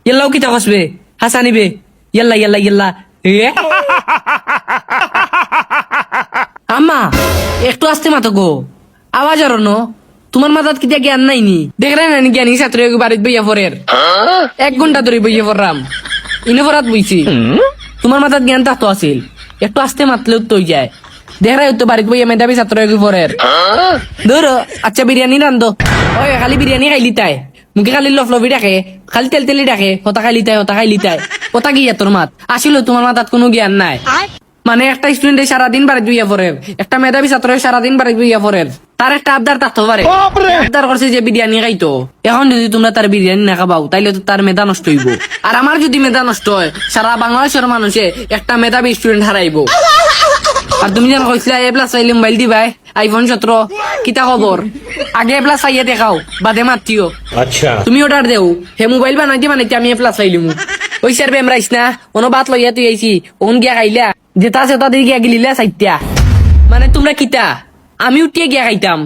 ইয়াল্লাও কিতা কসবে হাসানিবে ইয়াল্লা ইয়াল্লা ইয়াল্লা আম্মা একটু আসতে মাতো গো আওয়াজ আর ন তোমার মাথাত কিতা জ্ঞান নাইনি দেখলেন না জ্ঞানী ছাত্র বাড়িত বইয়া পড়ের 1 ঘন্টা ধরে বইয়া পড়লাম ইনে পড়াত বইছি তোমার মাথাত জ্ঞান থাকতো আছিল একটু আসতে মাতলেও তো যায় দেখরাই তো বাড়িত বইয়া মেধাবী ছাত্র পড়ের ধরো আচ্ছা বিরিয়ানি রান্ধো ওই খালি বিরিয়ানি খাইলি তাই মুখে খালি লফলফি ডাকে খালি তেল তেলি ডাকে হতা খাইলি তাই কথা কি তোর মাত আসলে তোমার মাথাত কোনো জ্ঞান নাই মানে একটা স্টুডেন্ট সারাদিন বাড়িতে বইয়া পড়ের একটা মেধাবী ছাত্র সারাদিন বাড়িতে বইয়া পড়ের তার একটা আবদার থাকতে পারে আবদার করছে যে বিরিয়ানি খাইতো এখন যদি তোমরা তার বিরিয়ানি না খাবাও তাইলে তো তার মেধা নষ্ট হইব আর আমার যদি মেধা নষ্ট হয় সারা বাংলাদেশের মানুষে একটা মেধাবী স্টুডেন্ট হারাইব আর তুমি যেন কইছিলা এ প্লাস চাইলে মোবাইল দিবাই আইফোন 17 কিতা খবর আগে এ প্লাস চাইয়া দেখাও বাদে মাতিও আচ্ছা তুমি অর্ডার দেও হে মোবাইল বানাইতে আমি এ প্লাস চাইলিমু ওই স্যার বেম রাইস না কোনো বাত লইয়া তুই আইছি ওন গিয়া খাইলা যেটা আছে তাদের গিয়া গিলিলা চাইতা মানে তোমরা কিতা আমি উঠিয়ে গিয়া খাইতাম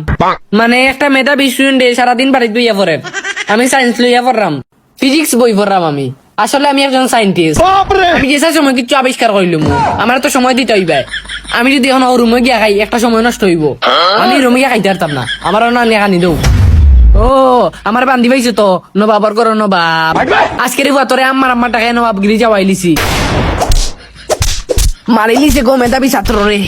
মানে একটা মেধাবী স্টুডেন্ট সারাদিন বাড়িতে বইয়া পড়ে আমি সায়েন্স লইয়া পড়লাম ফিজিক্স বই পড়লাম আমি আসলে আমি একজন সায়েন্টিস্ট আমি যেসা সময় কিছু আবিষ্কার করিলাম আমার তো সময় দিতে হইবে আমি যদি এখন রুমে গিয়া খাই একটা সময় নষ্ট হইব আমি রুমে গিয়া খাইতে পারতাম না আমার না নিয়ে খানি দেও ও আমার বান্ধি পাইছো তো নবাবার করো নবাব আজকের তোরে আমার টাকায় নবাবগিরি যাওয়াই লিছি মারিলিছে গো মেধাবী ছাত্র রে